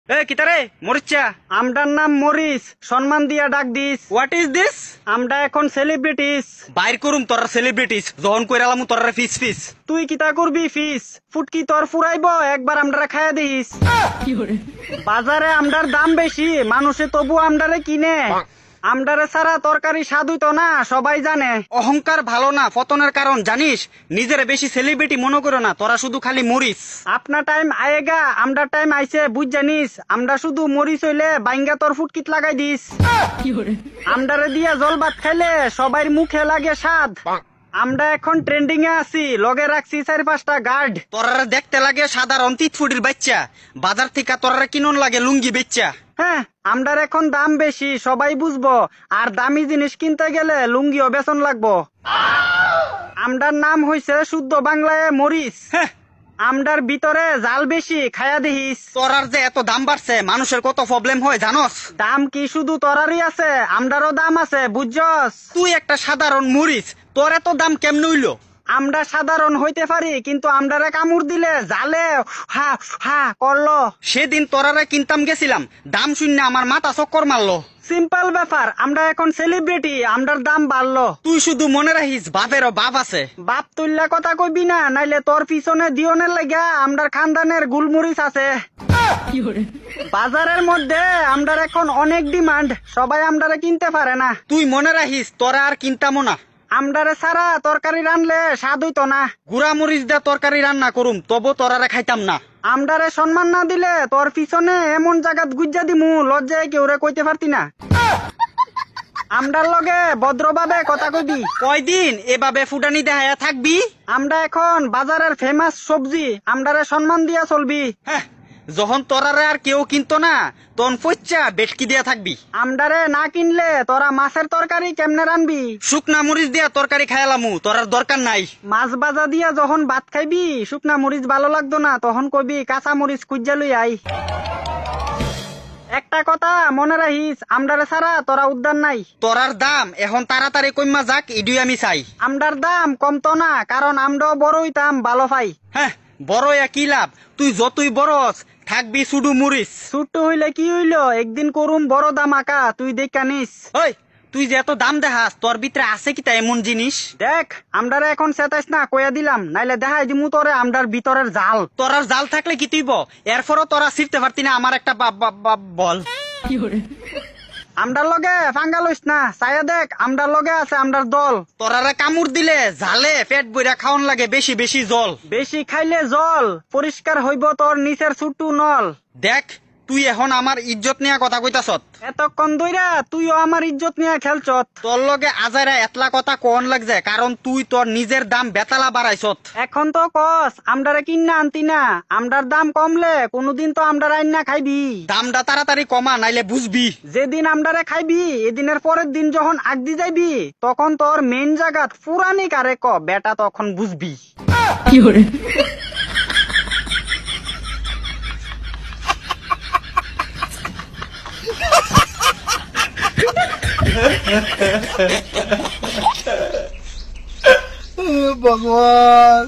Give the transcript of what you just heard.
এ কিতারে মরিচা আমটার নাম মরিস, সম্মান দিয়া ডাক দিস। What is this? আমরা এখন সেলিব্রিটিস। বাইর করুম তোরা সেলিব্রিটিস যখন কইরালামু তোরা ফিস ফিস। তুই কিতা করবি ফিস? ফুটকি তোর ফুরাইব, একবার আমডারে খাইয়া দিস। বাজারে আমডার দাম বেশি, মানুষে তবু আমডারে কিনে। আমডারে ছাড়া তরকারি স্বাদ হইতো না, সবাই জানে। অহংকার ভালো না, পতনের কারণ জানিস। নিজের বেশি সেলিব্রিটি মনে করো না, তোরা শুধু খালি মরিস। আপনার টাইম আয়েগা, আমডার টাইম আইছে, বুঝ জানিস। আমরা শুধু মরিস হইলে বাইঙ্গা তোর ফুটকিত লাগাই দিস। আমডারে দিয়া জল ভাত খাইলে সবাই মুখে লাগে স্বাদ। আমরা এখন ট্রেন্ডিং এ আছি, লগে রাখছি 4-5টা গার্ড। তোরা দেখতে লাগে সাধারণ 3 ফুটির বাচ্চা, বাজার থেকে তোরা কিনন লাগে লুঙ্গি বেচ্চা। হ্যাঁ, আমরার এখন দাম বেশি, সবাই বুঝবো। আর দামি জিনিস কিনতে গেলে লুঙ্গিও বেতন লাগবো। আমরার নাম হইছে শুদ্ধ বাংলায় মরিস। হ্যাঁ, আমরার ভিতরে জাল বেশি, খায়া দেখিস। তোরার যে এত দাম বাড়ছে, মানুষের কত প্রবলেম হয় জানোস? দাম কি শুধু তোরারই আছে? আমরারও দাম আছে, বুঝছস? তুই একটা সাধারণ মরিস, তোর এত দাম কেমনে হইলো? আমরা সাধারণ হইতে পারি, কিন্তু আমরারে কামড় দিলে জালে হা হা করলো। সেদিন তোরারে কিনতাম গেছিলাম, দাম শূন্য আমার মাথা চক্কর মারলো। সিম্পল ব্যাপার, আমরা এখন সেলিব্রিটি, আমরার দাম বাড়লো। তুই শুধু মনে রাখিস বাপেরও বাপ আছে। বাপ তুল্লা কথা কইবি না, নাইলে তোর পিছনে দিওনের লাগা আমরার খানদানের গুলমরিচ আছে। বাজারের মধ্যে আমরার এখন অনেক ডিমান্ড, সবাই আমরারে কিনতে পারে না। তুই মনে রাখিস তোরা আর কিনতামও না। আমরারে ছাড়া তরকারি রানলে স্বাদ হইতো না। গুড়া মরিচ দিয়ে তরকারি রান্না করুম, তবু তোরারে খাইতাম না। আমরারে সম্মান না দিলে তোর পিছনে এমন জায়গাত গুজ্জা দিমু, লজ্জায় কেউ রে কইতে পারতি না। আমরার লগে ভদ্রভাবে কথা কইবি। কয়দিন এভাবে ফুটানি দেখায়া থাকবি? আমরা এখন বাজারের ফেমাস সবজি, আমরারে সম্মান দিয়া চলবি। হ্যাঁ, যখন তোরারে আর কেউ কিনতো না, তখন পচ্চা বেটকি দিয়া থাকবি। আমরারে না কিনলে তোরা মাছের তরকারি কেমনে রানবি? শুকনা মরিচ দিয়া তরকারি খাইলামু, তোরার দরকার নাই। মাছ ভাজা দিয়া যখন ভাত খাইবি, শুকনা মরিচ ভালো লাগতো না, তখন কইবি কাঁচা মরিচ খুঁজা লই আই। একটা কথা মনে রাখিস, আমরারে ছাড়া তোরা উদ্ধার নাই। তোরার দাম এখন তাড়াতাড়ি কইমা যাক, ইডুই আমি চাই। আমরার দাম কমতো না, কারণ আমরাও বড় হইতাম ভালো পাই। হ্যাঁ, বড় কি লাভ? তুই যতই বড়স থাকবি শুধু মরিচ। ছোট্ট হইলে কি হইলো, একদিন করুম বড় দাম আঁকা, তুই দেখা নিস। ওই, তুই যে এত দাম দেখাস, তোর ভিতরে আছে কি তা এমন জিনিস? দেখ, আমরারে এখন চেতাইস না, কইয়া দিলাম, নাইলে দেখাই দিমু তোরে আমরার ভিতরের জাল। তোরার জাল থাকলে কি তুইব? এরপরও তোরা ছিড়তে পারতি না আমার একটা বল। আমরার লগে ফাঙ্গা লইস না, চাইয়া দেখ, আমরার লগে আছে আমরার দল। তোরারে কামড় দিলে জালে পেট বইরা খাওন লাগে বেশি বেশি জল। বেশি খাইলে জল পরিষ্কার হইব তোর নিচের ছুটু নল। দেখ, তুই এখন আমার ইজ্জত নিয়ে কথা কইতাছত। এতক্ষণ ধইরা তুইও আমার ইজ্জত নিয়ে খেলছত। তোর লগে আজাইরা এতলা কথা কোন লাগছে, কারণ তুই তোর নিজের দাম বেতালা বাড়াইছত। এখন তো কস আমরারে কিন্না আনতি না, আমরার দাম কমলে কোনদিন তো আমরার আইনা খাইবি। দামটা তাড়াতাড়ি কমা, নাইলে বুঝবি। যেদিন আমরারে খাইবি, এদিনের পরের দিন যখন আগদি যাইবি, তখন তোর মেন জায়গাত পুরানি কারে ক বেটা, তখন বুঝবি। भगवान।